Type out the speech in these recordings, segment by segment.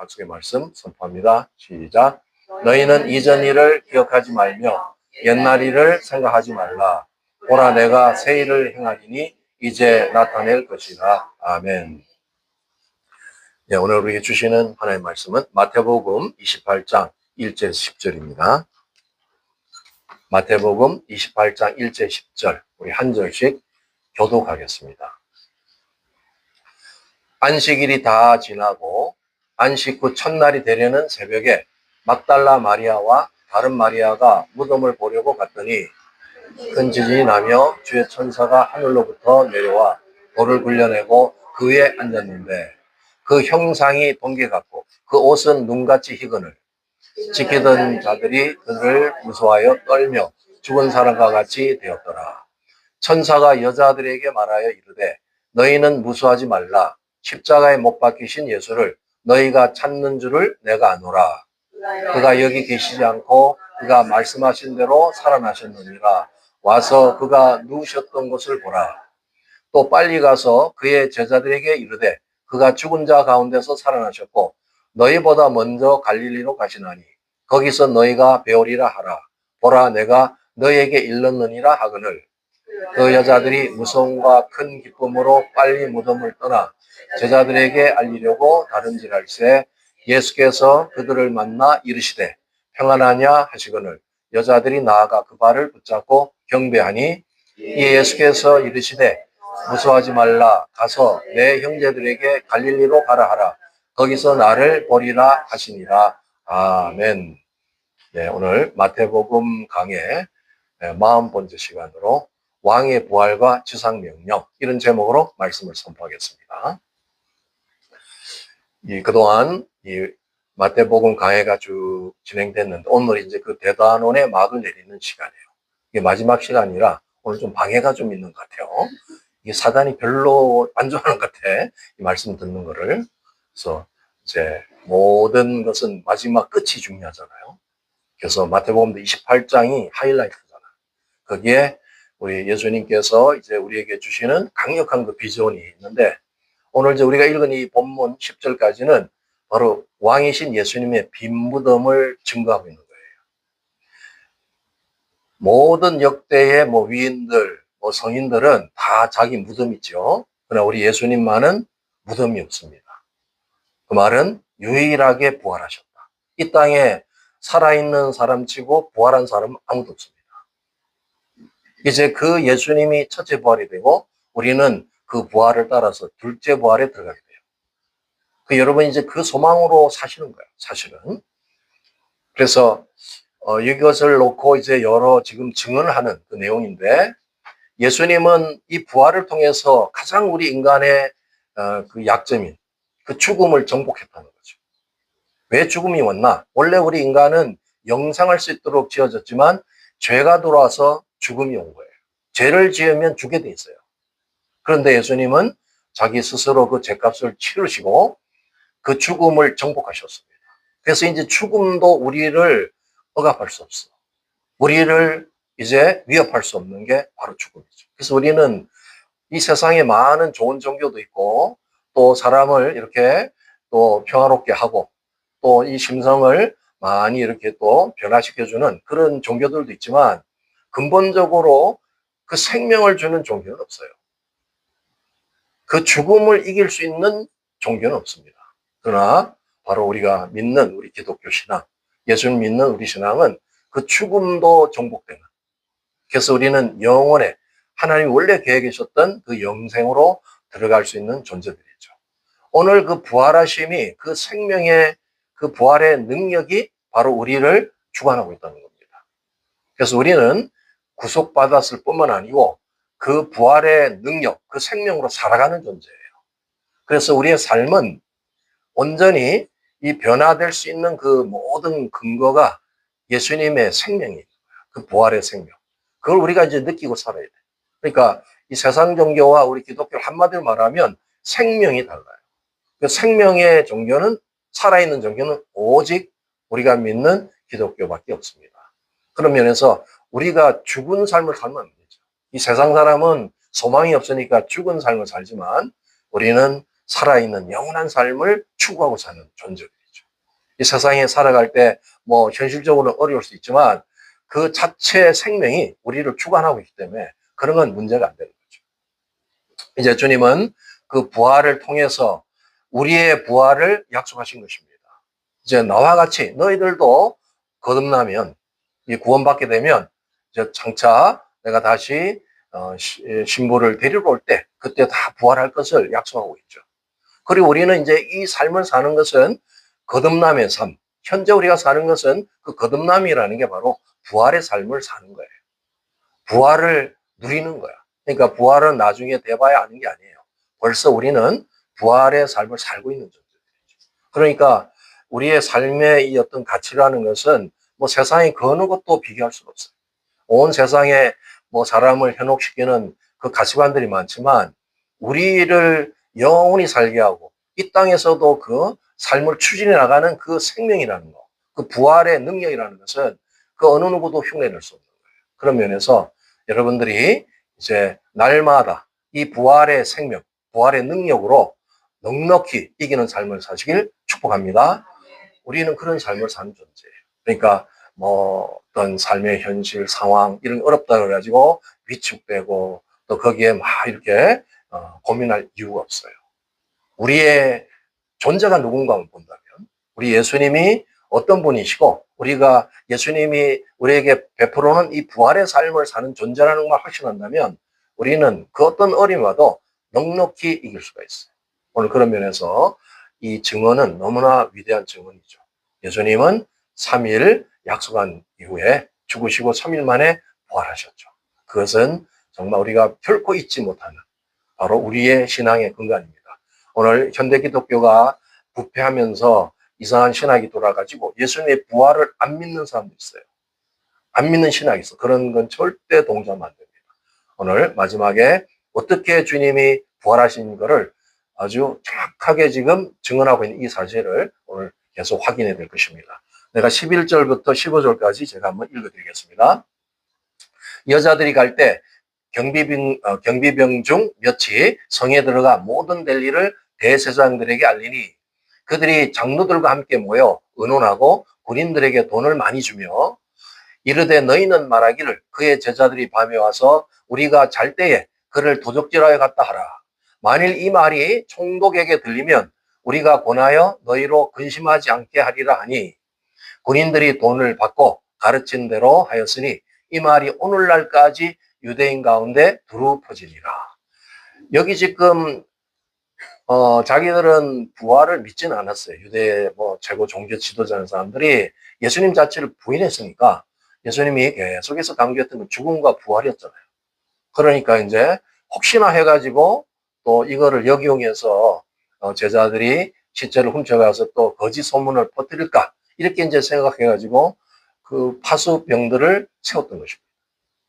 약속의 말씀 선포합니다. 시작. 너희는 이전 일을 기억하지 말며 옛날 일을 생각하지 말라. 보라, 내가 새 일을 행하리니 이제 나타낼 것이라. 아멘. 네, 오늘 우리에게 주시는 하나님의 말씀은 마태복음 28장 1절 10절입니다. 마태복음 28장 1절 10절 우리 한 절씩 교독하겠습니다. 안식일이 다 지나고 안식 후 첫날이 되려는 새벽에 막달라 마리아와 다른 마리아가 무덤을 보려고 갔더니 큰 지진이 나며 주의 천사가 하늘로부터 내려와 돌을 굴려내고 그 위에 앉았는데 그 형상이 번개 같고 그 옷은 눈같이 희근을 지키던 자들이 그를 무서워하여 떨며 죽은 사람과 같이 되었더라. 천사가 여자들에게 말하여 이르되 너희는 무서워하지 말라. 십자가에 못 박히신 예수를 너희가 찾는 줄을 내가 아노라. 그가 여기 계시지 않고 그가 말씀하신 대로 살아나셨느니라. 와서 그가 누우셨던 곳을 보라. 또 빨리 가서 그의 제자들에게 이르되 그가 죽은 자 가운데서 살아나셨고 너희보다 먼저 갈릴리로 가시나니 거기서 너희가 배우리라 하라. 보라, 내가 너희에게 일렀느니라 하거늘. 그 여자들이 무서움과 큰 기쁨으로 빨리 무덤을 떠나 제자들에게 알리려고 다름질할새 예수께서 그들을 만나 이르시되 평안하냐 하시거늘. 여자들이 나아가 그 발을 붙잡고 경배하니 예수께서 이르시되 무서워하지 말라. 가서 내 형제들에게 갈릴리로 가라 하라. 거기서 나를 보리라 하시니라. 아멘. 네, 오늘 마태복음 강의 40번째 시간으로 왕의 부활과 지상명령, 이런 제목으로 말씀을 선포하겠습니다. 그동안 마태복음 강해가 쭉 진행됐는데 오늘 이제 그 대단원의 막을 내리는 시간이에요. 이게 마지막 시간이라 오늘 좀 방해가 좀 있는 것 같아요. 이게 사단이 별로 안 좋아하는 것 같아. 이 말씀 듣는 거를. 그래서 이제 모든 것은 마지막 끝이 중요하잖아요. 그래서 마태복음 28장이 하이라이트잖아. 거기에 우리 예수님께서 이제 우리에게 주시는 강력한 그 비전이 있는데 오늘 이제 우리가 읽은 이 본문 10절까지는 바로 왕이신 예수님의 빈 무덤을 증거하고 있는 거예요. 모든 역대의 위인들, 성인들은 다 자기 무덤이 있죠. 그러나 우리 예수님만은 무덤이 없습니다. 그 말은 유일하게 부활하셨다. 이 땅에 살아있는 사람치고 부활한 사람은 아무도 없습니다. 이제 그 예수님이 첫째 부활이 되고 우리는 그 부활을 따라서 둘째 부활에 들어가게 돼요. 여러분 이제 그 소망으로 사시는 거예요, 사실은. 그래서 이것을 놓고 이제 여러 지금 증언을 하는 그 내용인데 예수님은 이 부활을 통해서 가장 우리 인간의 그 약점인 그 죽음을 정복했다는 거죠. 왜 죽음이 왔나? 원래 우리 인간은 영생할 수 있도록 지어졌지만 죄가 들어와서 죽음이 온 거예요. 죄를 지으면 죽게 돼 있어요. 그런데 예수님은 자기 스스로 그 죄값을 치르시고 그 죽음을 정복하셨습니다. 그래서 이제 죽음도 우리를 억압할 수 없어. 우리를 이제 위협할 수 없는 게 바로 죽음이죠. 그래서 우리는 이 세상에 많은 좋은 종교도 있고 또 사람을 이렇게 또 평화롭게 하고 또 이 심성을 많이 이렇게 또 변화시켜주는 그런 종교들도 있지만 근본적으로 그 생명을 주는 종교는 없어요. 그 죽음을 이길 수 있는 종교는 없습니다. 그러나 바로 우리가 믿는 우리 기독교 신앙, 예수를 믿는 우리 신앙은 그 죽음도 정복되는. 그래서 우리는 영원에 하나님이 원래 계획하셨던 그 영생으로 들어갈 수 있는 존재들이죠. 오늘 그 부활하심이 그 생명의 그 부활의 능력이 바로 우리를 주관하고 있다는 겁니다. 그래서 우리는 구속받았을 뿐만 아니고 그 부활의 능력, 그 생명으로 살아가는 존재예요. 그래서 우리의 삶은 온전히 이 변화될 수 있는 그 모든 근거가 예수님의 생명이에요. 그 부활의 생명. 그걸 우리가 이제 느끼고 살아야 돼요. 그러니까 이 세상 종교와 우리 기독교 한마디로 말하면 생명이 달라요. 그 생명의 종교는 살아있는 종교는 오직 우리가 믿는 기독교밖에 없습니다. 그런 면에서 우리가 죽은 삶을 살면 안 되죠. 이 세상 사람은 소망이 없으니까 죽은 삶을 살지만 우리는 살아있는 영원한 삶을 추구하고 사는 존재들이죠. 이 세상에 살아갈 때 뭐 현실적으로 어려울 수 있지만 그 자체 생명이 우리를 주관하고 있기 때문에 그런 건 문제가 안 되는 거죠. 이제 주님은 그 부활을 통해서 우리의 부활을 약속하신 것입니다. 이제 나와 같이 너희들도 거듭나면, 이 구원받게 되면 이제 장차 내가 다시 신부를 데리러 올 때 그때 다 부활할 것을 약속하고 있죠. 그리고 우리는 이제 이 삶을 사는 것은 거듭남의 삶. 현재 우리가 사는 것은 그 거듭남이라는 게 바로 부활의 삶을 사는 거예요. 부활을 누리는 거야. 그러니까 부활은 나중에 돼봐야 아는 게 아니에요. 벌써 우리는 부활의 삶을 살고 있는 존재들이죠. 그러니까 우리의 삶의 이 어떤 가치라는 것은 뭐 세상에 그 어느 것도 비교할 수가 없어요. 온 세상에 뭐 사람을 현혹시키는 그 가치관들이 많지만 우리를 영원히 살게 하고 이 땅에서도 그 삶을 추진해 나가는 그 생명이라는 거, 그 부활의 능력이라는 것은 그 어느 누구도 흉내낼 수 없는 거예요. 그런 면에서 여러분들이 이제 날마다 이 부활의 생명, 부활의 능력으로 넉넉히 이기는 삶을 사시길 축복합니다. 우리는 그런 삶을 사는 존재예요. 그러니까 뭐 어떤 삶의 현실 상황 이런 어렵다 그래가지고 위축되고 또 거기에 막 이렇게 고민할 이유가 없어요. 우리의 존재가 누군가 본다면 우리 예수님이 어떤 분이시고 우리가 예수님이 우리에게 베풀어놓은 이 부활의 삶을 사는 존재라는 걸 확신한다면 우리는 그 어떤 어려움이 와도 넉넉히 이길 수가 있어요. 오늘 그런 면에서 이 증언은 너무나 위대한 증언이죠. 예수님은 3일 약속한 이후에 죽으시고 3일 만에 부활하셨죠. 그것은 정말 우리가 결코 잊지 못하는 바로 우리의 신앙의 근간입니다. 오늘 현대 기독교가 부패하면서 이상한 신학이 돌아가지고 예수님의 부활을 안 믿는 사람도 있어요. 안 믿는 신학이 있어. 그런 건 절대 동조하면 안 됩니다. 오늘 마지막에 어떻게 주님이 부활하신 거를 아주 정확하게 지금 증언하고 있는 이 사실을 오늘 계속 확인해야 될 것입니다. 내가 11절부터 15절까지 제가 한번 읽어드리겠습니다. 여자들이 갈 때 경비병 중 몇이 성에 들어가 모든 될 일을 대제사장들에게 알리니 그들이 장로들과 함께 모여 의논하고 군인들에게 돈을 많이 주며 이르되 너희는 말하기를 그의 제자들이 밤에 와서 우리가 잘 때에 그를 도적질하여 갔다 하라. 만일 이 말이 총독에게 들리면 우리가 권하여 너희로 근심하지 않게 하리라 하니 군인들이 돈을 받고 가르친 대로 하였으니 이 말이 오늘날까지 유대인 가운데 두루 퍼지니라. 여기 지금 자기들은 부활을 믿지는 않았어요. 유대 뭐 최고 종교 지도자는 사람들이 예수님 자체를 부인했으니까 예수님이 계속해서 강조했던 건 죽음과 부활이었잖아요. 그러니까 이제 혹시나 해가지고 또 이거를 역이용해서 제자들이 시체를 훔쳐가서 또 거짓 소문을 퍼뜨릴까 이렇게 이제 생각해가지고 그 파수병들을 세웠던 것입니다.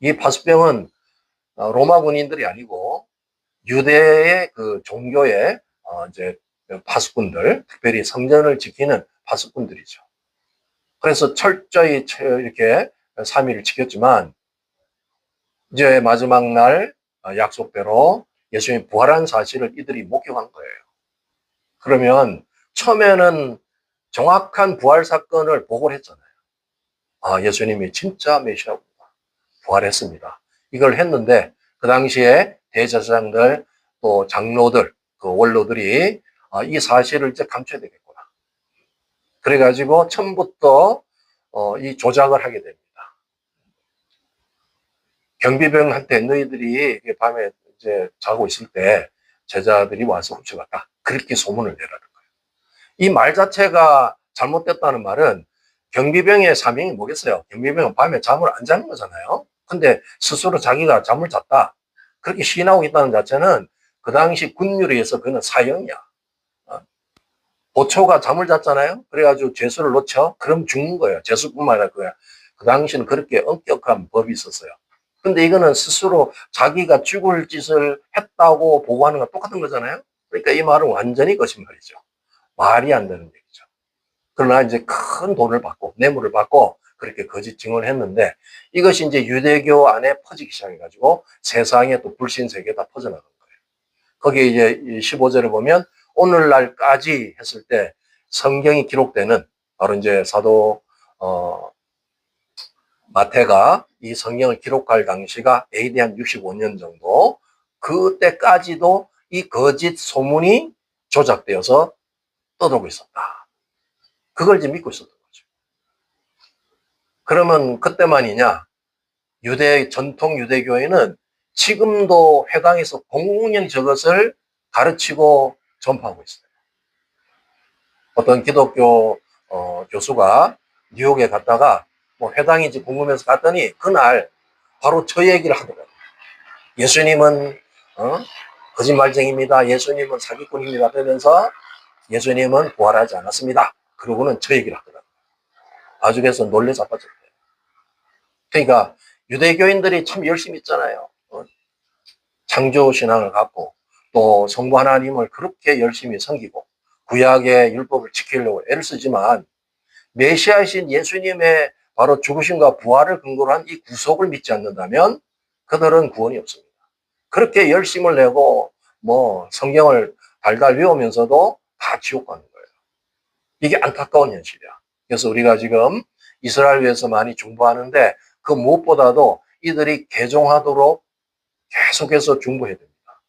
이 파수병은 로마 군인들이 아니고 유대의 그 종교의 이제 파수꾼들, 특별히 성전을 지키는 파수꾼들이죠. 그래서 철저히 이렇게 3일을 지켰지만 이제 마지막 날 약속대로 예수님이 부활한 사실을 이들이 목격한 거예요. 그러면 처음에는 정확한 부활 사건을 보고를 했잖아요. 아, 예수님이 진짜 메시아구나. 부활했습니다. 이걸 했는데 그 당시에 대제사장들 또 장로들 그 원로들이 이 사실을 이제 감춰야 되겠구나. 그래가지고 처음부터 이 조작을 하게 됩니다. 경비병한테 너희들이 밤에 이제 자고 있을 때 제자들이 와서 훔쳐갔다. 그렇게 소문을 내라는 거예요. 이 말 자체가 잘못됐다는 말은 경비병의 사명이 뭐겠어요? 경비병은 밤에 잠을 안 자는 거잖아요. 근데 스스로 자기가 잠을 잤다. 그렇게 시인하고 있다는 자체는 그 당시 군율에 의해서 그는 사형이야. 보초가 잠을 잤잖아요. 그래가지고 죄수를 놓쳐. 그럼 죽는 거예요. 죄수뿐만 아니라 그 당시는 그렇게 엄격한 법이 있었어요. 근데 이거는 스스로 자기가 죽을 짓을 했다고 보고하는 건 똑같은 거잖아요. 그러니까 이 말은 완전히 거짓말이죠. 말이 안 되는 얘기죠. 그러나 이제 큰 돈을 받고 뇌물을 받고 그렇게 거짓 증언을 했는데 이것이 이제 유대교 안에 퍼지기 시작해가지고 세상에 또 불신 세계에 다 퍼져나간 거예요. 거기에 이제 15절을 보면 오늘날까지 했을 때 성경이 기록되는 바로 이제 사도 마태가 이 성경을 기록할 당시가 AD 한 65년 정도, 그때까지도 이 거짓 소문이 조작되어서 떠돌고 있었다. 그걸 이제 믿고 있었던 거죠. 그러면 그때만이냐? 전통 유대교회는 지금도 회당에서 공공연 저것을 가르치고 전파하고 있어요. 어떤 기독교 교수가 뉴욕에 갔다가 뭐 회당인지 궁금해서 갔더니 그날 바로 저 얘기를 하더라고요. 예수님은 거짓말쟁이입니다. 예수님은 사기꾼입니다. 그러면서 예수님은 부활하지 않았습니다. 그러고는 저 얘기를 하더라고요. 아주 그래서 놀래 자빠졌대요. 그러니까 유대교인들이 참 열심히 있잖아요. 창조신앙을 갖고 또 성부 하나님을 그렇게 열심히 섬기고 구약의 율법을 지키려고 애를 쓰지만 메시아이신 예수님의 바로 죽으심과 부활을 근거로 한 이 구속을 믿지 않는다면 그들은 구원이 없습니다. 그렇게 열심을 내고 뭐 성경을 달달 외우면서도 다 지옥 가는 거예요. 이게 안타까운 현실이야. 그래서 우리가 지금 이스라엘 위해서 많이 중보하는데 그 무엇보다도 이들이 개종하도록 계속해서 중보해야 됩니다.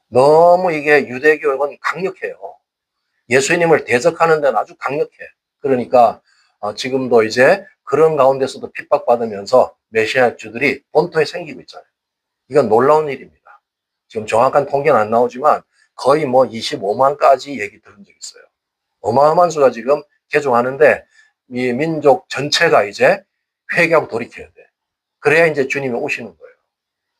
너무 이게 유대교는 강력해요. 예수님을 대적하는 데는 아주 강력해. 그러니까 지금도 이제 그런 가운데서도 핍박받으면서 메시아주들이 본토에 생기고 있잖아요. 이건 놀라운 일입니다. 지금 정확한 통계는 안 나오지만 거의 뭐 25만까지 얘기 들은 적 있어요. 어마어마한 수가 지금 개종하는데 이 민족 전체가 이제 회개하고 돌이켜야 돼. 그래야 이제 주님이 오시는 거예요.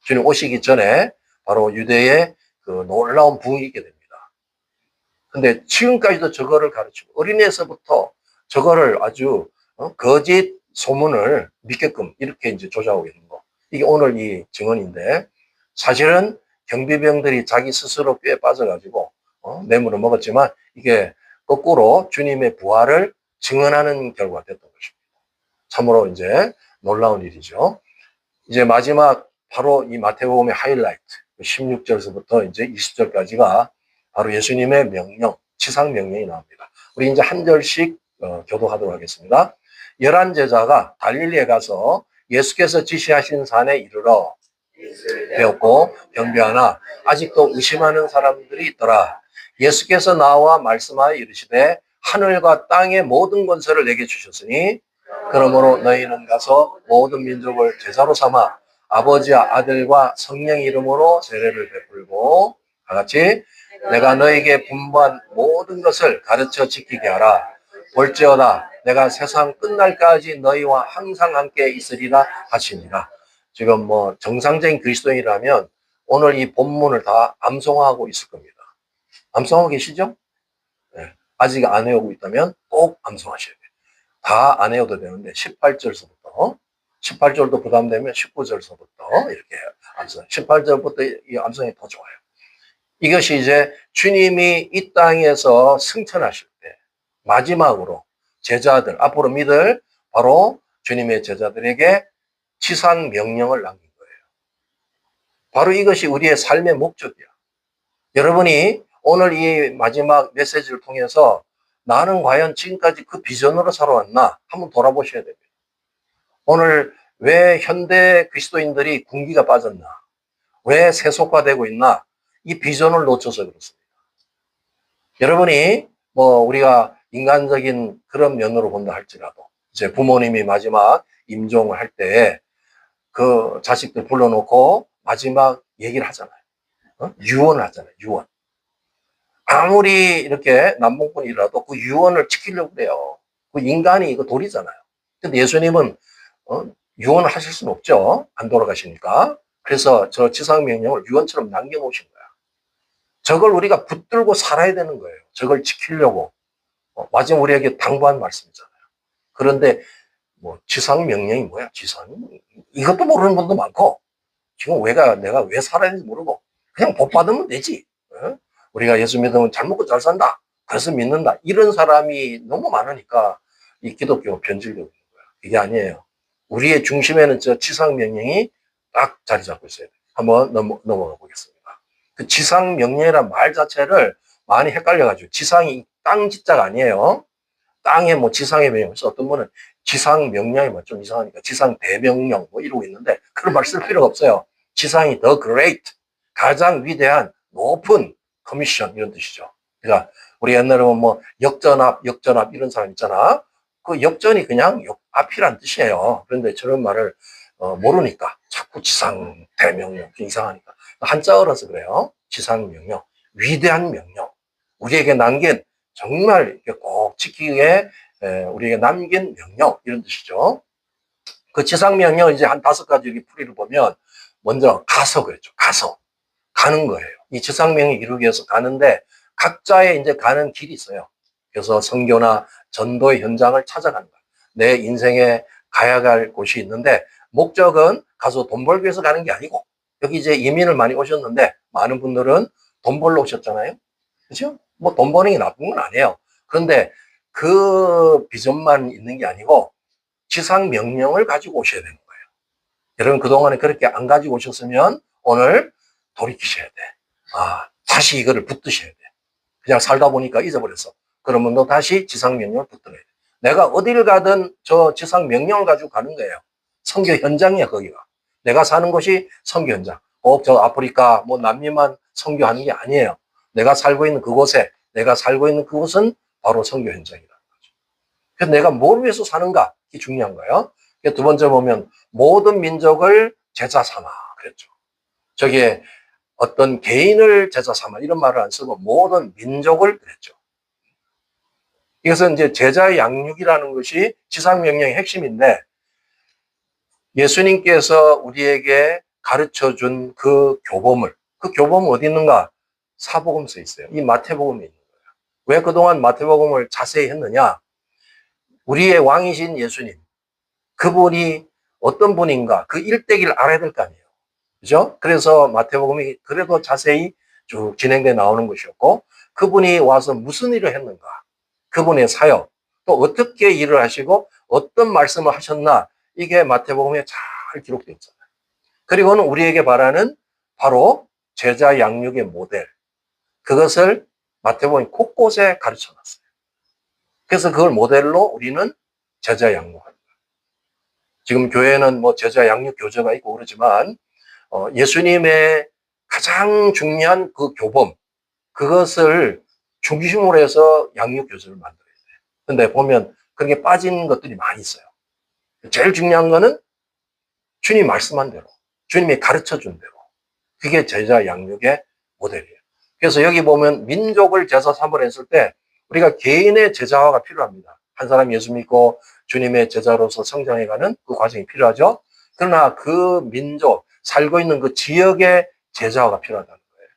주님 오시기 전에 바로 유대의 그 놀라운 부흥이 있게 됩니다. 근데 지금까지도 저거를 가르치고 어린애에서부터 저거를 아주 거짓 소문을 믿게끔 이렇게 이제 조작하고 있는 거. 이게 오늘 이 증언인데 사실은 경비병들이 자기 스스로 꾀에 빠져가지고 뇌물을 먹었지만 이게 거꾸로 주님의 부활을 증언하는 결과가 됐던 것입니다. 참으로 이제 놀라운 일이죠. 이제 마지막 바로 이 마태복음의 하이라이트 16절에서부터 이제 20절까지가 바로 예수님의 명령, 지상 명령이 나옵니다. 우리 이제 한 절씩 교독하도록 하겠습니다. 11 제자가 갈릴리에 가서 예수께서 지시하신 산에 이르러 배웠고 경배하나 아직도 의심하는 사람들이 있더라. 예수께서 나와 말씀하여 이르시되 하늘과 땅의 모든 권세를 내게 주셨으니 그러므로 너희는 가서 모든 민족을 제자로 삼아 아버지와 아들과 성령 이름으로 세례를 베풀고 다 같이 내가 너에게 분부한 모든 것을 가르쳐 지키게 하라. 볼지어다 내가 세상 끝날까지 너희와 항상 함께 있으리라 하시니라. 지금 뭐 정상적인 그리스도인이라면 오늘 이 본문을 다 암송하고 있을 겁니다. 암송하고 계시죠? 네. 아직 안 외우고 있다면 꼭 암송하셔야 돼요. 다 안 외워도 되는데 18절서부터 18절도 부담되면 19절서부터 이렇게 암송. 18절부터 이 암송이 더 좋아요. 이것이 이제 주님이 이 땅에서 승천하실 때 마지막으로 제자들, 앞으로 믿을 바로 주님의 제자들에게 지상 명령을 남긴 거예요. 바로 이것이 우리의 삶의 목적이야. 여러분이 오늘 이 마지막 메시지를 통해서 나는 과연 지금까지 그 비전으로 살아왔나 한번 돌아보셔야 됩니다. 오늘 왜 현대 그리스도인들이 군기가 빠졌나? 왜 세속화되고 있나? 이 비전을 놓쳐서 그렇습니다. 여러분이 뭐 우리가 인간적인 그런 면으로 본다 할지라도 이제 부모님이 마지막 임종을 할 때 그 자식들 불러놓고 마지막 얘기를 하잖아요. 유언을 하잖아요. 유언. 아무리 이렇게 남봉꾼이라도 그 유언을 지키려고 그래요. 그 인간이 이거 돌이잖아요. 근데 예수님은 유언을 하실 수는 없죠. 안 돌아가시니까. 그래서 저 지상명령을 유언처럼 남겨놓으신 거야. 저걸 우리가 붙들고 살아야 되는 거예요. 저걸 지키려고. 마지막 우리에게 당부한 말씀이잖아요. 그런데 뭐 지상명령이 뭐야? 지상 이것도 모르는 분도 많고 지금 내가 왜 살아야 되는지 모르고 그냥 복 받으면 되지. 우리가 예수 믿으면 잘 먹고 잘 산다. 그래서 믿는다. 이런 사람이 너무 많으니까 이 기독교가 변질되고 있는 거야. 이게 아니에요. 우리의 중심에는 저 지상명령이 딱 자리 잡고 있어야 돼. 한번 넘어가 보겠습니다. 그 지상명령이란 말 자체를 많이 헷갈려가지고 지상이 땅 지자가 아니에요. 땅에 뭐 지상의 명령, 그래서 어떤 분은 지상 명령이 뭐 좀 이상하니까 지상 대명령 뭐 이러고 있는데 그런 말 쓸 필요가 없어요. 지상이 the great, 가장 위대한 높은 커미션 이런 뜻이죠. 그러니까 우리 옛날에 뭐 역전압 이런 사람 있잖아. 그 역전이 그냥 앞이란 뜻이에요. 그런데 저런 말을 모르니까 자꾸 지상 대명령 이상하니까 한자어라서 그래요. 지상 명령, 위대한 명령, 우리에게 남긴 정말 꼭 지키기에 우리에게 남긴 명령 이런 뜻이죠. 그 지상 명령을 이제 한 5가지 이렇게 풀이를 보면 먼저 가서 그랬죠. 가서 가는 거예요. 이 지상 명령 이루기 위해서 가는데 각자의 이제 가는 길이 있어요. 그래서 선교나 전도의 현장을 찾아가는 거예요. 내 인생에 가야 할 곳이 있는데 목적은 가서 돈 벌기 위해서 가는 게 아니고 여기 이제 이민을 많이 오셨는데 많은 분들은 돈 벌러 오셨잖아요. 그죠? 뭐 돈 버는 게 나쁜 건 아니에요. 그런데 그 비전만 있는 게 아니고 지상 명령을 가지고 오셔야 되는 거예요. 여러분 그동안에 그렇게 안 가지고 오셨으면 오늘 돌이키셔야 돼. 다시 이거를 붙드셔야 돼. 그냥 살다 보니까 잊어버렸어. 그러면 너 다시 지상 명령을 붙들어야 돼. 내가 어디를 가든 저 지상 명령을 가지고 가는 거예요. 선교 현장이야 거기가. 내가 사는 곳이 선교 현장. 꼭 저 아프리카 뭐 남미만 선교하는 게 아니에요. 내가 살고 있는 그곳에 내가 살고 있는 그곳은 바로 선교 현장이라는 거죠. 그래서 내가 뭘 위해서 사는가 이게 중요한 거예요. 두 번째 보면 모든 민족을 제자 삼아 그랬죠. 저기에 어떤 개인을 제자 삼아 이런 말을 안 쓰고 모든 민족을 그랬죠. 이것은 이제 제자의 양육이라는 것이 지상명령의 핵심인데 예수님께서 우리에게 가르쳐 준 그 교범은 어디 있는가? 사복음서에 있어요. 이 마태복음에 있는 거예요. 왜 그동안 마태복음을 자세히 했느냐? 우리의 왕이신 예수님, 그분이 어떤 분인가? 그 일대기를 알아야 될 거 아니에요. 그죠? 그래서 마태복음이 그래도 자세히 쭉 진행돼 나오는 것이었고, 그분이 와서 무슨 일을 했는가? 그분의 사역, 또 어떻게 일을 하시고, 어떤 말씀을 하셨나? 이게 마태복음에 잘 기록되어 있잖아요. 그리고는 우리에게 바라는 바로 제자 양육의 모델. 그것을 마태복음이 곳곳에 가르쳐 놨어요. 그래서 그걸 모델로 우리는 제자 양육합니다. 지금 교회는 뭐 제자 양육 교재가 있고 그러지만 예수님의 가장 중요한 그 교범, 그것을 중심으로 해서 양육 교재를 만들어야 돼요. 근데 보면 그게 빠진 것들이 많이 있어요. 제일 중요한 거는 주님 말씀한 대로, 주님이 가르쳐 준 대로. 그게 제자 양육의 모델이에요. 그래서 여기 보면 민족을 제자 삼으라 했을 때 우리가 개인의 제자화가 필요합니다. 한 사람 예수 믿고 주님의 제자로서 성장해가는 그 과정이 필요하죠. 그러나 그 민족, 살고 있는 그 지역의 제자화가 필요하다는 거예요.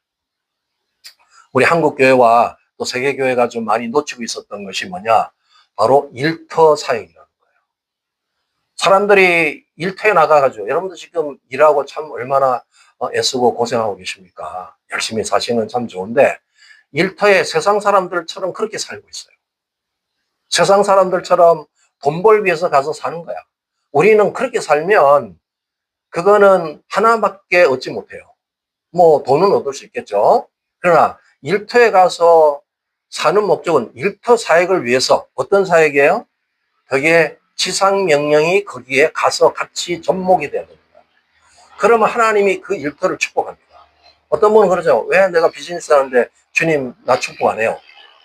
우리 한국교회와 또 세계교회가 좀 많이 놓치고 있었던 것이 뭐냐? 바로 일터 사역이라는 거예요. 사람들이 일터에 나가가지고 여러분들 지금 일하고 참 얼마나 애쓰고 고생하고 계십니까? 열심히 사시는 참 좋은데 일터에 세상 사람들처럼 그렇게 살고 있어요. 세상 사람들처럼 돈 벌기 위해서 가서 사는 거야. 우리는 그렇게 살면 그거는 하나밖에 얻지 못해요. 뭐 돈은 얻을 수 있겠죠. 그러나 일터에 가서 사는 목적은 일터 사역을 위해서 어떤 사역이에요? 거기에 지상 명령이 거기에 가서 같이 접목이 돼야 됩니다. 그러면 하나님이 그 일터를 축복합니다. 어떤 분은 그러죠. 왜 내가 비즈니스 하는데 주님 나 축복 안 해요?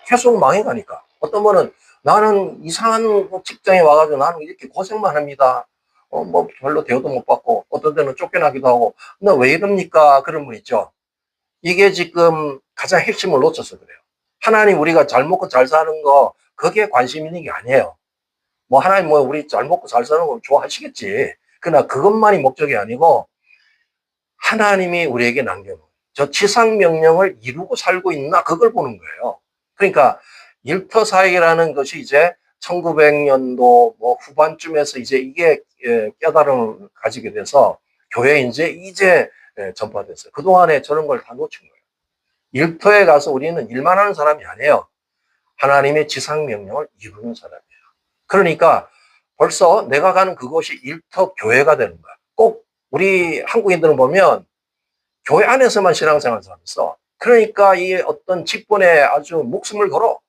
계속 망해가니까. 어떤 분은 나는 이상한 직장에 와가지고 나는 이렇게 고생만 합니다. 뭐 별로 대우도 못 받고 어떤 데는 쫓겨나기도 하고 나 왜 이럽니까? 그런 분 있죠. 이게 지금 가장 핵심을 놓쳐서 그래요. 하나님 우리가 잘 먹고 잘 사는 거 거기에 관심 있는 게 아니에요. 뭐 하나님 뭐 우리 잘 먹고 잘 사는 거 좋아하시겠지. 그러나 그것만이 목적이 아니고 하나님이 우리에게 남겨놓은 저 지상 명령을 이루고 살고 있나 그걸 보는 거예요. 그러니까 일터 사역이라는 것이 이제 1900년도 뭐 후반쯤에서 이제 이게 깨달음을 가지게 돼서 교회에 이제 전파됐어요. 그동안에 저런 걸 다 놓친 거예요. 일터에 가서 우리는 일만 하는 사람이 아니에요. 하나님의 지상 명령을 이루는 사람이에요. 그러니까 벌써 내가 가는 그곳이 일터 교회가 되는 거야. 꼭 우리 한국인들은 보면 교회 안에서만 신앙생활 하는 사람이 있어. 그러니까 이 어떤 직분에 아주 목숨을 걸어.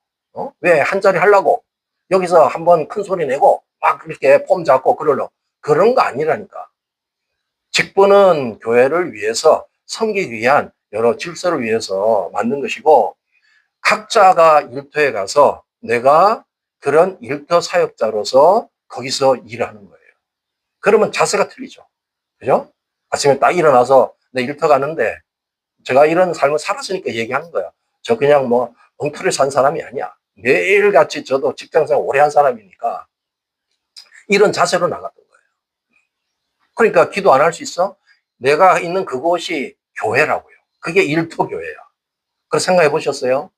왜? 한 자리 하려고. 여기서 한번 큰 소리 내고 막 이렇게 폼 잡고 그러려. 그런 거 아니라니까. 직분은 교회를 위해서 섬기기 위한 여러 질서를 위해서 만든 것이고, 각자가 일터에 가서 내가 그런 일터 사역자로서 거기서 일하는 거예요. 그러면 자세가 틀리죠. 그죠? 아침에 딱 일어나서 내 일터 가는데, 제가 이런 삶을 살았으니까 얘기하는 거야. 저 그냥 뭐 엉터리 산 사람이 아니야. 매일같이 저도 직장생활 오래 한 사람이니까 이런 자세로 나갔던 거예요. 그러니까 기도 안 할 수 있어? 내가 있는 그곳이 교회라고요. 그게 일터 교회야. 그래서 생각해 보셨어요?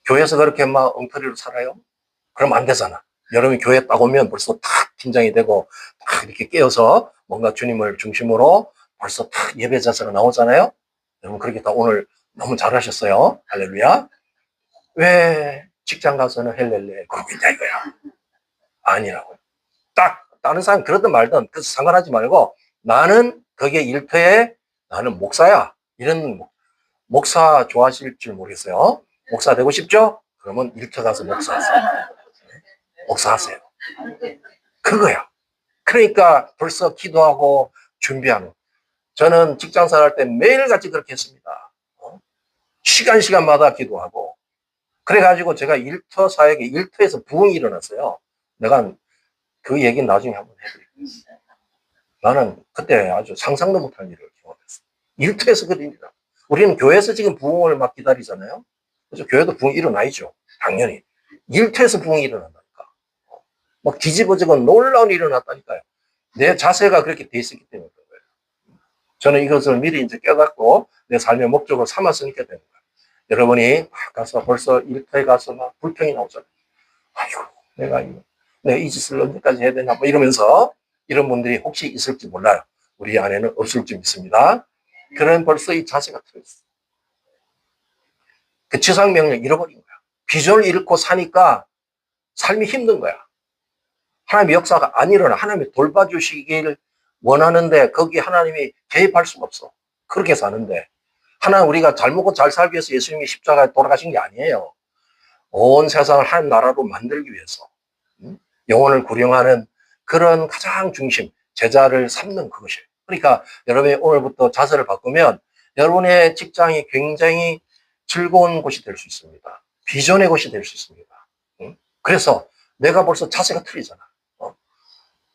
교회에서 그렇게 막 엉터리로 살아요? 그럼 안 되잖아. 여러분이 교회 딱 오면 벌써 탁 긴장이 되고 탁 이렇게 깨어서 뭔가 주님을 중심으로 벌써 탁 예배 자세가 나오잖아요. 여러분 그렇게 다 오늘 너무 잘하셨어요. 할렐루야. 왜 직장 가서는 헬렐레 그러고 있냐 이거야. 아니라고요. 딱 다른 사람 그러든 말든 그래서 상관하지 말고 나는 거기에 일터에 나는 목사야. 이런 목사 좋아하실 줄 모르겠어요. 목사 되고 싶죠? 그러면 일터 가서 목사하세요. 목사하세요. 그거야. 그러니까 벌써 기도하고 준비하는. 저는 직장 생활할 때 매일같이 그렇게 했습니다. 시간마다 기도하고. 그래가지고 제가 일터 사역에 일터에서 부흥이 일어났어요. 내가 그 얘기는 나중에 한번 해드릴게요. 나는 그때 아주 상상도 못한 일을 경험했어요. 일터에서 그런 일이라. 우리는 교회에서 지금 부흥을 막 기다리잖아요. 그래서 교회도 부흥이 일어나죠. 당연히. 일터에서 부흥이 일어난다니까. 막 뒤집어지고 놀라운 일이 일어났다니까요. 내 자세가 그렇게 돼 있었기 때문에 그런 거예요. 저는 이것을 미리 이제 깨닫고 내 삶의 목적을 삼았으니까 되는 거예요. 여러분이 가서 벌써 일터에 가서 막 불평이 나오잖아요. 아이고, 내가 이 짓을 언제까지 해야 되나, 뭐 이러면서 이런 분들이 혹시 있을지 몰라요. 우리 안에는 없을 줄 믿습니다. 그런 벌써 이 자세가 틀렸어. 그 지상명령 잃어버린 거야. 비전을 잃고 사니까 삶이 힘든 거야. 하나님의 역사가 안 일어나. 하나님이 돌봐주시길 원하는데 거기에 하나님이 개입할 수가 없어. 그렇게 사는데 하나님 우리가 잘 먹고 잘 살기 위해서 예수님이 십자가에 돌아가신 게 아니에요. 온 세상을 한 나라로 만들기 위해서 영혼을 구령하는 그런 가장 중심, 제자를 삼는 그것이에요. 그러니까 여러분이 오늘부터 자세를 바꾸면 여러분의 직장이 굉장히 즐거운 곳이 될 수 있습니다. 비전의 곳이 될 수 있습니다. 그래서 내가 벌써 자세가 틀리잖아.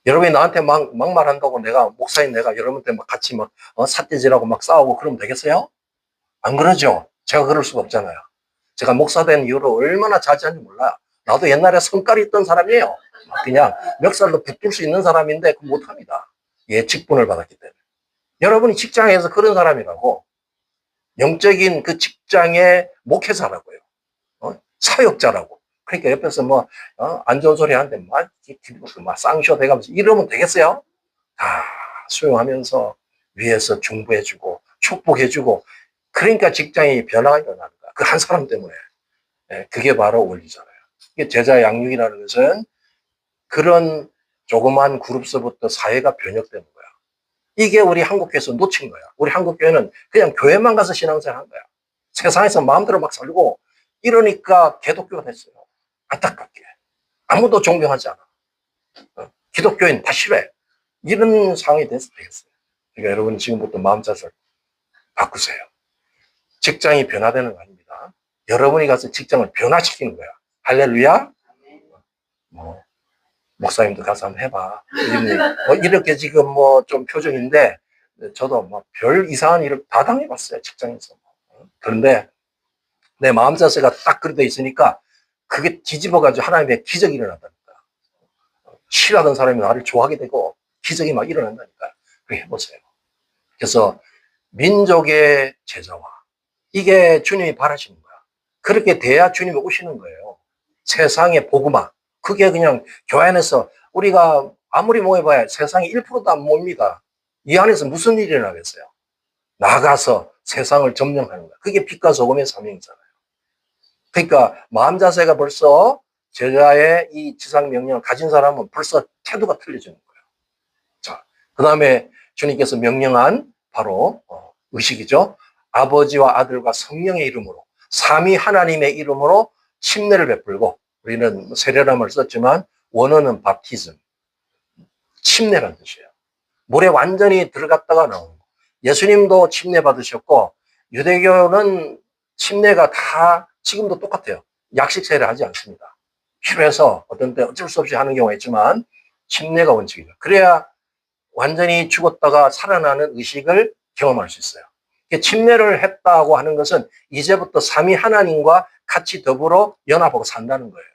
여러분이 나한테 막말한다고 내가 목사인 내가 여러분한테 막 같이 막 삿대질하고 막 싸우고 그러면 되겠어요? 안 그러죠. 제가 그럴 수가 없잖아요. 제가 목사 된 이후로 얼마나 자제한지 몰라요. 나도 옛날에 성깔이 있던 사람이에요. 그냥 멱살로 붙들 수 있는 사람인데 그 못합니다. 예, 직분을 받았기 때문에. 여러분이 직장에서 그런 사람이라고. 영적인 그 직장의 목회자라고요. 사역자라고. 그러니까 옆에서 뭐 안 좋은 소리 하는데 막 쌍쇼 돼가면서 이러면 되겠어요? 다 수용하면서 위에서 중보해주고 축복해주고 그러니까 직장이 변화가 일어나는 거야. 그 한 사람 때문에. 그게 바로 원리잖아요. 이게 제자 양육이라는 것은 그런 조그만 그룹서부터 사회가 변혁되는 거야. 이게 우리 한국교회에서 놓친 거야. 우리 한국교회는 그냥 교회만 가서 신앙생활 한 거야. 세상에서 마음대로 막 살고 이러니까 개독교가 됐어요. 안타깝게. 아무도 존경하지 않아. 기독교인 다 싫어해. 이런 상황이 됐어요. 그러니까 여러분 지금부터 마음 자세를 바꾸세요. 직장이 변화되는 거 아닙니다. 여러분이 가서 직장을 변화시키는 거야. 할렐루야. 목사님도 가서 한번 해봐. 이렇게 지금 뭐 좀 표정인데 저도 뭐 별 이상한 일을 다 당해봤어요. 직장에서. 그런데 내 마음 자세가 딱 그렇게 돼 있으니까 그게 뒤집어가지고 하나님의 기적이 일어난다니까. 싫어하던 사람이 나를 좋아하게 되고 기적이 막 일어난다니까. 그렇게 해보세요. 그래서 민족의 제자화. 이게 주님이 바라시는 거야. 그렇게 돼야 주님이 오시는 거예요. 세상의 복음화. 그게 그냥 교회 안에서 우리가 아무리 모여봐야 세상이 1%도 안 봅니다. 이 안에서 무슨 일이 일어나겠어요? 나가서 세상을 점령하는 거야. 그게 빛과 소금의 사명이잖아요. 그러니까 마음 자세가 벌써 제자의 이 지상 명령을 가진 사람은 벌써 태도가 틀려지는 거예요. 자, 그 다음에 주님께서 명령한 바로 의식이죠. 아버지와 아들과 성령의 이름으로 삼위 하나님의 이름으로 침례를 베풀고 우리는 세례란 말을 썼지만 원어는 바티즘, 침례란 뜻이에요. 물에 완전히 들어갔다가 나오는 거. 예수님도 침례 받으셨고 유대교는 침례가 다 지금도 똑같아요. 약식 세례를 하지 않습니다. 필요해서 어떤 때 어쩔 수 없이 하는 경우가 있지만 침례가 원칙이죠. 그래야 완전히 죽었다가 살아나는 의식을 경험할 수 있어요. 침례를 했다고 하는 것은 이제부터 삼위 하나님과 같이 더불어 연합하고 산다는 거예요.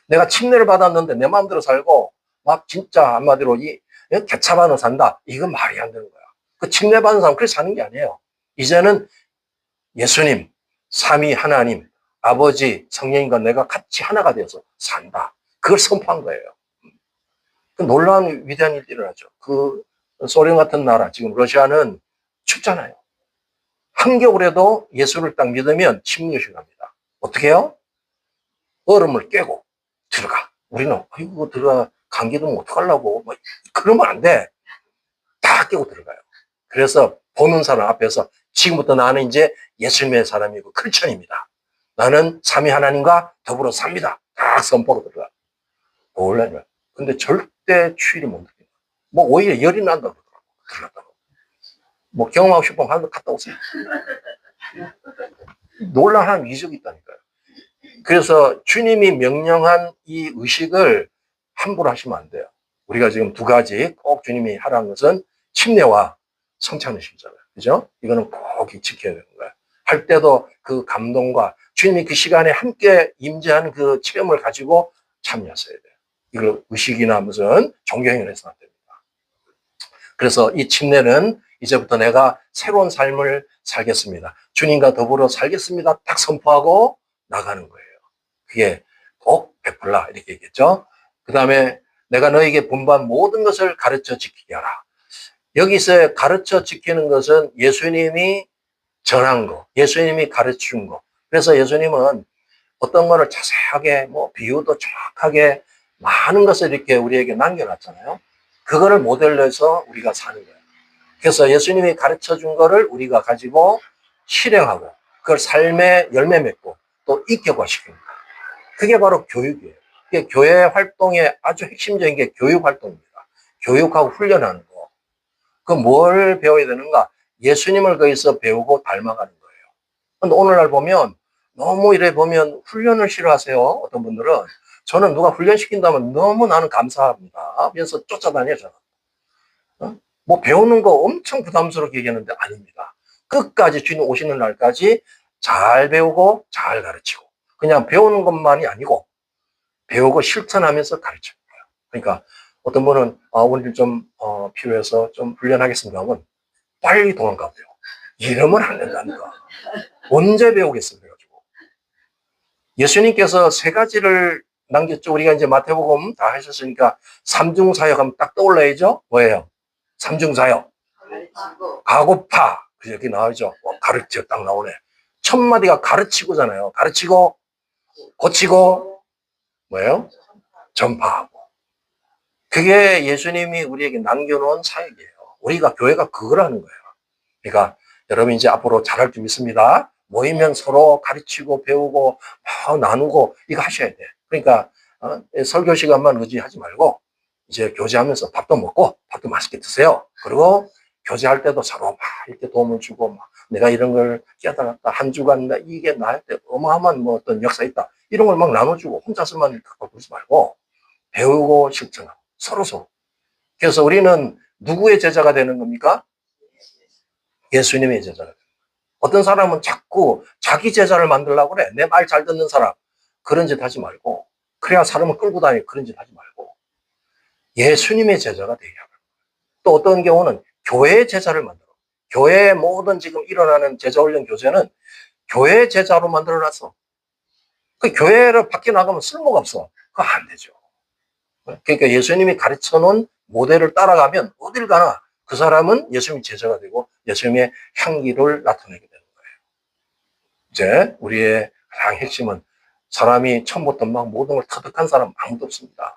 내가 침례를 받았는데 내 마음대로 살고 막 진짜 한마디로 개차반으로 산다. 이건 말이 안 되는 거야. 그 침례 받은 사람 그렇게 사는 게 아니에요. 이제는 예수님, 삼위 하나님, 아버지, 성령님과 내가 같이 하나가 되어서 산다. 그걸 선포한 거예요. 그 놀라운 위대한 일이 일어나죠. 그 소련 같은 나라, 지금 러시아는 춥잖아요. 한겨울에도 예수를 딱 믿으면 침례식 합니다. 어떻게 해요? 얼음을 깨고 들어가. 우리는 아이고 들어가 감기 들면 어떡하려고 뭐 그러면 안 돼. 다 깨고 들어가요. 그래서 보는 사람 앞에서 지금부터 나는 이제 예수님의 사람이고 크리스천입니다. 나는 삼위 하나님과 더불어 삽니다. 다 선포로 들어가. 몰라요. 근데 절대 추위를 못 느껴요. 뭐 오히려 열이 난다고 그러더라고. 들어갔다고. 뭐 경험하고 싶으면 한번 갔다 오세요. 놀라운 이적이 있다니까요. 그래서 주님이 명령한 이 의식을 함부로 하시면 안 돼요. 우리가 지금 두 가지 꼭 주님이 하라는 것은 침례와 성찬의식이잖아요. 그죠? 이거는 꼭 지켜야 되는 거예요. 할 때도 그 감동과 주님이 그 시간에 함께 임재하는 그 체험을 가지고 참여하셔야 돼요. 이걸 의식이나 무슨 종교행위를 해서는 안 됩니다. 그래서 이 침례는 이제부터 내가 새로운 삶을 살겠습니다. 주님과 더불어 살겠습니다. 딱 선포하고 나가는 거예요. 그게 꼭 베풀라 이렇게 얘기했죠. 그 다음에 내가 너에게 분부한 모든 것을 가르쳐 지키게 하라. 여기서 가르쳐 지키는 것은 예수님이 전한 거, 예수님이 가르쳐준 거. 그래서 예수님은 어떤 거를 자세하게 뭐 비유도 정확하게 많은 것을 이렇게 우리에게 남겨놨잖아요. 그거를 모델로 해서 우리가 사는 거예요. 그래서 예수님이 가르쳐준 거를 우리가 가지고 실행하고 그걸 삶의 열매 맺고 또 인격화시키는 거예요. 그게 바로 교육이에요. 그게 교회 활동의 아주 핵심적인 게 교육 활동입니다. 교육하고 훈련하는 거. 그 뭘 배워야 되는가? 예수님을 거기서 배우고 닮아가는 거예요. 근데 오늘날 보면 너무 이래 보면 훈련을 싫어하세요. 어떤 분들은. 저는 누가 훈련시킨다면 너무 나는 감사합니다. 그래서 쫓아다녀요. 뭐 배우는 거 엄청 부담스럽게 얘기하는데 아닙니다. 끝까지 주님 오시는 날까지 잘 배우고 잘 가르치고 그냥 배우는 것만이 아니고 배우고 실천하면서 가르치는 거예요. 그러니까 어떤 분은 오늘 좀 필요해서 좀 훈련하겠습니다 하면 빨리 도망가고요. 이러면 안 된다니까. 언제 배우겠어요? 그래가지고 예수님께서 세 가지를 남겼죠. 우리가 이제 마태복음 다 하셨으니까 삼중사역 하면 딱 떠올라야죠. 뭐예요? 삼중사역. 가고파. 여기 나오죠. 가르쳐 딱 나오네. 첫 마디가 가르치고잖아요. 가르치고 고치고 뭐예요? 전파하고. 그게 예수님이 우리에게 남겨놓은 사역이에요. 우리가 교회가 그걸 하는 거예요. 그러니까 여러분 이제 앞으로 잘할 줄 믿습니다. 모이면 서로 가르치고 배우고 나누고 이거 하셔야 돼. 그러니까 설교 시간만 의지하지 말고 이제 교제하면서 밥도 먹고 밥도 맛있게 드세요. 그리고 교제할 때도 서로 막 이렇게 도움을 주고 막 내가 이런 걸 깨달았다. 한 주간 이게 나한테 어마어마한 뭐 어떤 역사 있다. 이런 걸 막 나눠주고 혼자서만 갖고 그러지 말고 배우고 실천하고 서로. 그래서 우리는 누구의 제자가 되는 겁니까? 예수님의 제자가 되는 거예요. 어떤 사람은 자꾸 자기 제자를 만들려고 그래. 내 말 잘 듣는 사람. 그런 짓 하지 말고 그래야 사람을 끌고 다니고 그런 짓 하지 말고 예수님의 제자가 되게 하는 거예요. 또 어떤 경우는 교회의 제자를 만들어. 교회의 모든 지금 일어나는 제자훈련 교재는 교회 제자로 만들어놨어. 그 교회를 밖에 나가면 쓸모가 없어. 그거 안 되죠. 그러니까 예수님이 가르쳐 놓은 모델을 따라가면 어딜 가나 그 사람은 예수님의 제자가 되고 예수님의 향기를 나타내게 되는 거예요. 이제 우리의 가장 핵심은 사람이 처음부터 막 모든 걸 터득한 사람 아무도 없습니다.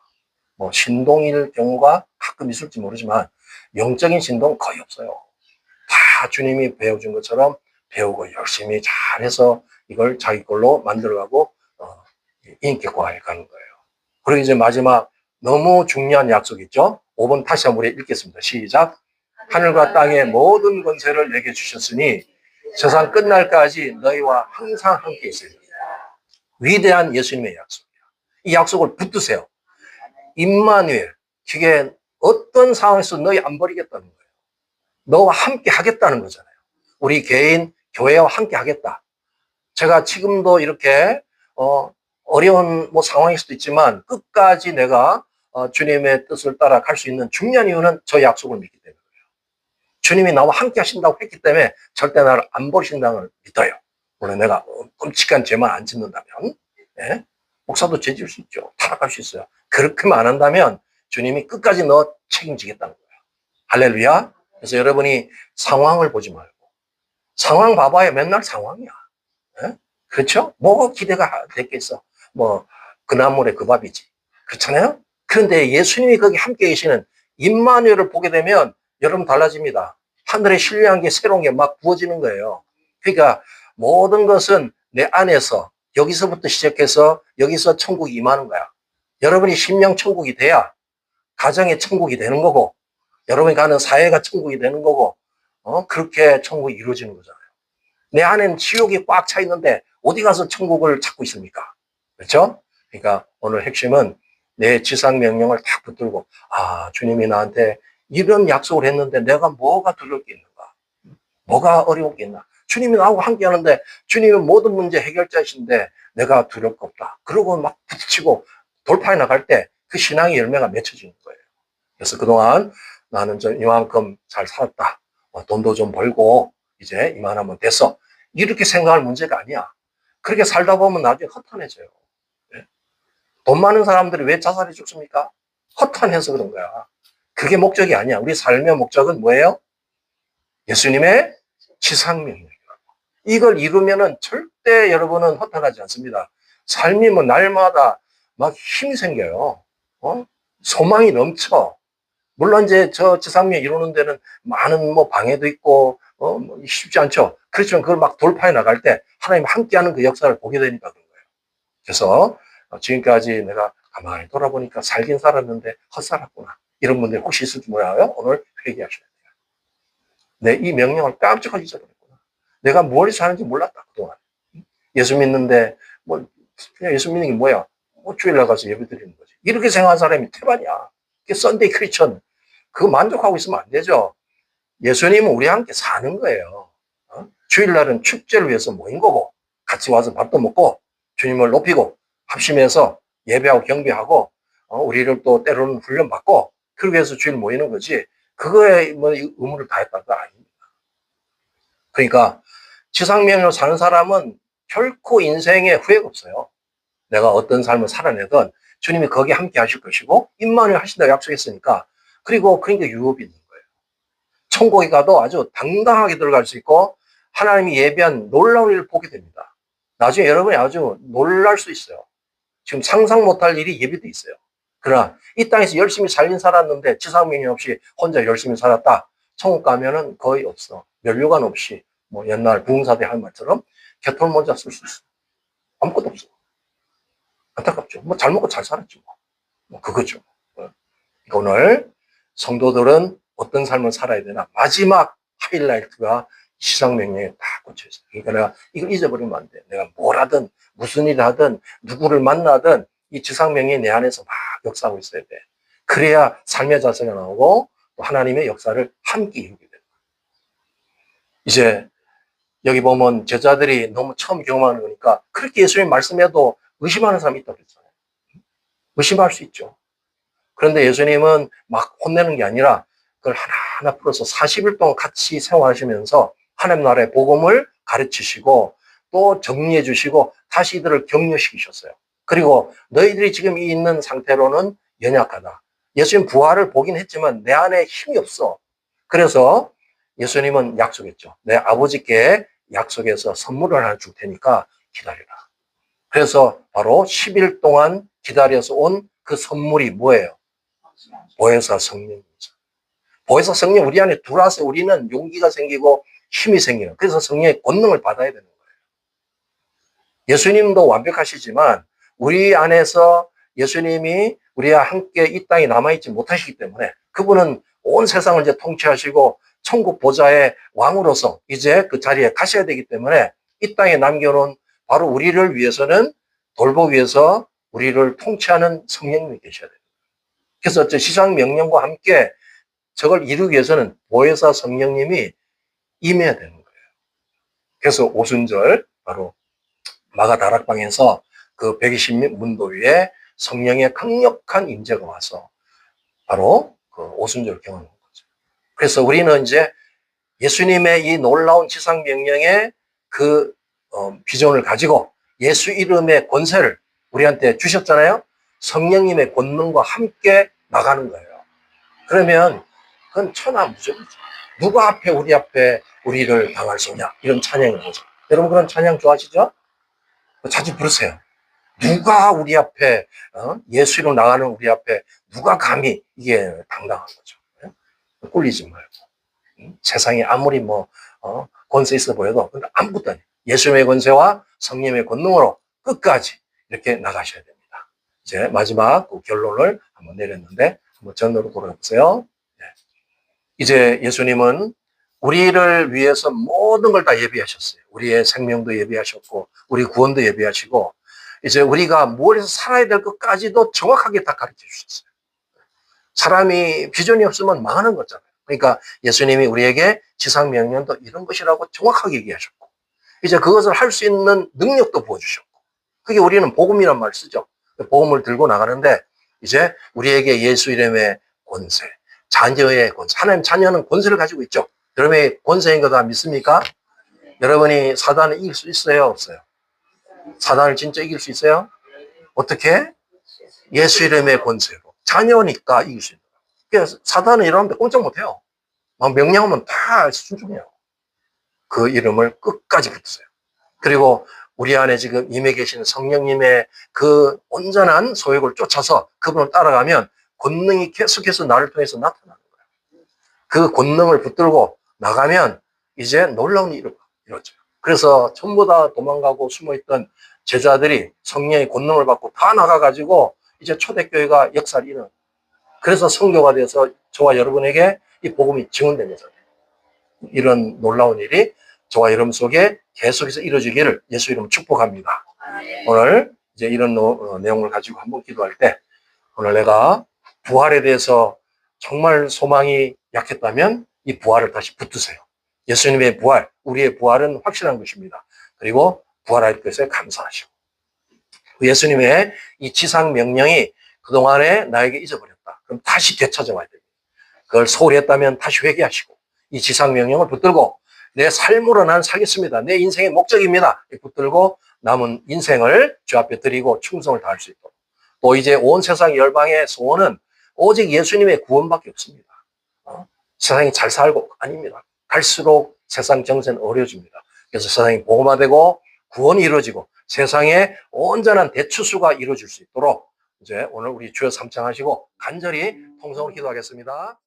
뭐 신동일 경우가 가끔 있을지 모르지만 영적인 신동 거의 없어요. 다 주님이 배워준 것처럼 배우고 열심히 잘해서 이걸 자기 걸로 만들어가고 인격화해 가는 거예요. 그리고 이제 마지막 너무 중요한 약속 있죠? 5번 다시 한번 읽겠습니다. 시작. 하늘과 땅의 모든 권세를 내게 주셨으니 세상 끝날까지 너희와 항상 함께 있으리라. 위대한 예수님의 약속이야. 이 약속을 붙드세요. 임마누엘. 그게 어떤 상황에서 너희 안 버리겠다는 거예요. 너와 함께 하겠다는 거잖아요. 우리 개인, 교회와 함께 하겠다. 제가 지금도 이렇게 어려운 상황일 수도 있지만 끝까지 내가 주님의 뜻을 따라 갈 수 있는 중요한 이유는 저 약속을 믿기 때문이에요. 주님이 나와 함께 하신다고 했기 때문에 절대 나를 안 버리신다는 걸 믿어요. 물론 내가 끔찍한 죄만 안 짓는다면, 네? 목사도 죄 지을 수 있죠. 타락할 수 있어요. 그렇게만 안 한다면 주님이 끝까지 너 책임지겠다는 거예요. 할렐루야. 그래서 여러분이 상황을 보지 말고, 상황 봐봐야 맨날 상황이야. 네? 그렇죠? 뭐가 기대가 됐겠어. 그 나물에 그 밥이지. 그렇잖아요? 그런데 예수님이 거기 함께 계시는 임마누엘을 보게 되면 여러분 달라집니다. 하늘에 신뢰한 게 새로운 게 막 부어지는 거예요. 그러니까 모든 것은 내 안에서 여기서부터 시작해서 여기서 천국이 임하는 거야. 여러분이 심령 천국이 돼야 가정의 천국이 되는 거고, 여러분이 가는 사회가 천국이 되는 거고, 그렇게 천국이 이루어지는 거잖아요. 내 안에는 지옥이 꽉 차 있는데 어디 가서 천국을 찾고 있습니까? 그렇죠? 그러니까 오늘 핵심은 내 지상 명령을 딱 붙들고, 주님이 나한테 이런 약속을 했는데 내가 뭐가 두려울 게 있는가? 뭐가 어려울 게 있나? 주님이 나하고 함께 하는데 주님은 모든 문제 해결자이신데 내가 두려울 거 없다. 그러고 막 부딪히고 돌파해 나갈 때 그 신앙의 열매가 맺혀지는 거예요. 그래서 그동안 나는 좀 이만큼 잘 살았다. 돈도 좀 벌고 이제 이만하면 됐어. 이렇게 생각할 문제가 아니야. 그렇게 살다 보면 나중에 허탄해져요. 돈 많은 사람들이 왜 자살해 죽습니까? 허탄해서 그런 거야. 그게 목적이 아니야. 우리 삶의 목적은 뭐예요? 예수님의 지상명령이라고. 이걸 이루면은 절대 여러분은 허탄하지 않습니다. 삶이 날마다 막 힘이 생겨요. 소망이 넘쳐. 물론 이제 저 지상명 이루는 데는 많은 방해도 있고 쉽지 않죠. 그렇지만 그걸 막 돌파해 나갈 때 하나님 함께하는 그 역사를 보게 되니까 그런 거예요. 그래서 지금까지 내가 가만히 돌아보니까 살긴 살았는데 헛살았구나. 이런 분들 혹시 있을지 몰라요. 오늘 회개하셔야 돼요. 내 이 명령을 깜짝하고 잊어버렸구나. 내가 뭘 사는지 몰랐다 그동안. 예수 믿는데 그냥 예수 믿는 게 뭐야? 주일날 가서 예배 드리는 거지. 이렇게 생각하는 사람이 태반이야. 그게 썬데이 크리스천. 그거 만족하고 있으면 안 되죠. 예수님은 우리와 함께 사는 거예요. 주일날은 축제를 위해서 모인 거고 같이 와서 밥도 먹고 주님을 높이고 합심해서 예배하고 경배하고 우리를 또 때로는 훈련받고 그러기 위해서 주일 모이는 거지 그거에 의무를 다했다가 아닙니다. 그러니까 지상명령으로 사는 사람은 결코 인생에 후회가 없어요. 내가 어떤 삶을 살아내든 주님이 거기 함께 하실 것이고 임마누엘 하신다고 약속했으니까 그러니까 유업이 있는 거예요. 천국에 가도 아주 당당하게 들어갈 수 있고 하나님이 예비한 놀라운 일을 보게 됩니다. 나중에 여러분이 아주 놀랄 수 있어요. 지금 상상 못할 일이 예비돼 있어요. 그러나 이 땅에서 열심히 살았는데 지상명령 없이 혼자 열심히 살았다. 천국 가면은 거의 없어. 면류관 없이 옛날 부흥사대 할 말처럼 개털 모자 쓸 수 있어. 아무것도 없어. 안타깝죠. 잘 먹고 잘 살았지 그거죠. 그러니까 오늘 성도들은 어떤 삶을 살아야 되나? 마지막 하이라이트가 지상명령에 다 꽂혀 있어요. 그러니까 내가 이걸 잊어버리면 안 돼. 내가 뭘 하든 무슨 일을 하든 누구를 만나든 이 지상명령이 내 안에서 막 역사하고 있어야 돼. 그래야 삶의 자세가 나오고 또 하나님의 역사를 함께 이루게 돼요. 이제 여기 보면 제자들이 너무 처음 경험하는 거니까 그렇게 예수님 말씀해도 의심하는 사람이 있다고 그랬잖아요. 의심할 수 있죠. 그런데 예수님은 막 혼내는 게 아니라 그걸 하나하나 풀어서 40일 동안 같이 생활하시면서 하나님 나라의 복음을 가르치시고 또 정리해 주시고 다시 이들을 격려시키셨어요. 그리고 너희들이 지금 있는 상태로는 연약하다. 예수님 부활을 보긴 했지만 내 안에 힘이 없어. 그래서 예수님은 약속했죠. 내 아버지께 약속해서 선물을 하나 줄 테니까 기다리라. 그래서 바로 10일 동안 기다려서 온 그 선물이 뭐예요? 보혜사 성령입니다. 보혜사 성령 우리 안에 들어와서 우리는 용기가 생기고 힘이 생기는 그래서 성령의 권능을 받아야 되는 거예요. 예수님도 완벽하시지만 우리 안에서 예수님이 우리와 함께 이 땅에 남아있지 못하시기 때문에 그분은 온 세상을 이제 통치하시고 천국 보좌의 왕으로서 이제 그 자리에 가셔야 되기 때문에 이 땅에 남겨놓은 바로 우리를 위해서는 돌보기 위해서 우리를 통치하는 성령님이 계셔야 돼요. 그래서 저 시상 명령과 함께 저걸 이루기 위해서는 보혜사 성령님이 임해야 되는 거예요. 그래서 오순절 바로 마가 다락방에서 그 120문도 위에 성령의 강력한 임재가 와서 바로 그 오순절 경험한 거죠. 그래서 우리는 이제 예수님의 이 놀라운 지상 명령의 그 비전을 가지고 예수 이름의 권세를 우리한테 주셨잖아요. 성령님의 권능과 함께 나가는 거예요. 그러면 그건 천하무적이죠. 누가 앞에 우리 앞에 우리를 당할 수 있냐 이런 찬양인 거죠. 여러분 그런 찬양 좋아하시죠? 자주 부르세요. 누가 우리 앞에 예수 이름 나가는 우리 앞에 누가 감히 이게 당당한 거죠. 꿀리지 말고 세상에 아무리 권세 있어 보여도 아무것도 아니에요. 예수님의 권세와 성령의 권능으로 끝까지 이렇게 나가셔야 됩니다. 이제 마지막 그 결론을 한번 내렸는데 한번 전으로 돌아가 보세요. 네. 이제 예수님은 우리를 위해서 모든 걸 다 예비하셨어요. 우리의 생명도 예비하셨고 우리 구원도 예비하시고 이제 우리가 뭘 해서 살아야 될 것까지도 정확하게 다 가르쳐 주셨어요. 사람이 비전이 없으면 망하는 거잖아요. 그러니까 예수님이 우리에게 지상명령도 이런 것이라고 정확하게 얘기하셨고 이제 그것을 할 수 있는 능력도 부어주셨고 그게 우리는 복음이란 말 쓰죠. 복음을 들고 나가는데 이제 우리에게 예수 이름의 권세, 자녀의 권세, 하나님 자녀는 권세를 가지고 있죠. 여러분의 권세인 거 다 믿습니까? 여러분이 사단을 이길 수 있어요? 없어요? 사단을 진짜 이길 수 있어요? 어떻게? 예수 이름의 권세로. 자녀니까 이길 수 있는 거예요. 그래서 사단은 이러는데 꼼짝 못해요. 막 명령하면 다 순종해요. 그 이름을 끝까지 붙으세요. 그리고 우리 안에 지금 임해 계시는 성령님의 그 온전한 소욕을 쫓아서 그분을 따라가면 권능이 계속해서 나를 통해서 나타나는 거예요. 그 권능을 붙들고 나가면 이제 놀라운 일이 이루어져요. 그래서 전부 다 도망가고 숨어있던 제자들이 성령의 권능을 받고 다 나가가지고 이제 초대교회가 역사를 이루는. 그래서 성교가 돼서 저와 여러분에게 이 복음이 증언된 거잖아요. 이런 놀라운 일이 저와 여러분 속에 계속해서 이루어지기를 예수 이름 축복합니다. 오늘 이제 이런 내용을 가지고 한번 기도할 때 오늘 내가 부활에 대해서 정말 소망이 약했다면 이 부활을 다시 붙드세요. 예수님의 부활, 우리의 부활은 확실한 것입니다. 그리고 부활할 것에 감사하시고 예수님의 이 지상 명령이 그동안에 나에게 잊어버렸다. 그럼 다시 되찾아와야 됩니다. 그걸 소홀히 했다면 다시 회개하시고 이 지상 명령을 붙들고 내 삶으로 난 살겠습니다. 내 인생의 목적입니다. 붙들고 남은 인생을 주 앞에 드리고 충성을 다할 수 있도록. 또 이제 온 세상 열방의 소원은 오직 예수님의 구원밖에 없습니다. 세상이 잘 살고 아닙니다. 갈수록 세상 정세는 어려워집니다. 그래서 세상이 복음화되고 구원이 이루어지고 세상에 온전한 대추수가 이루어질 수 있도록 이제 오늘 우리 주여 삼창하시고 간절히 통성을 기도하겠습니다.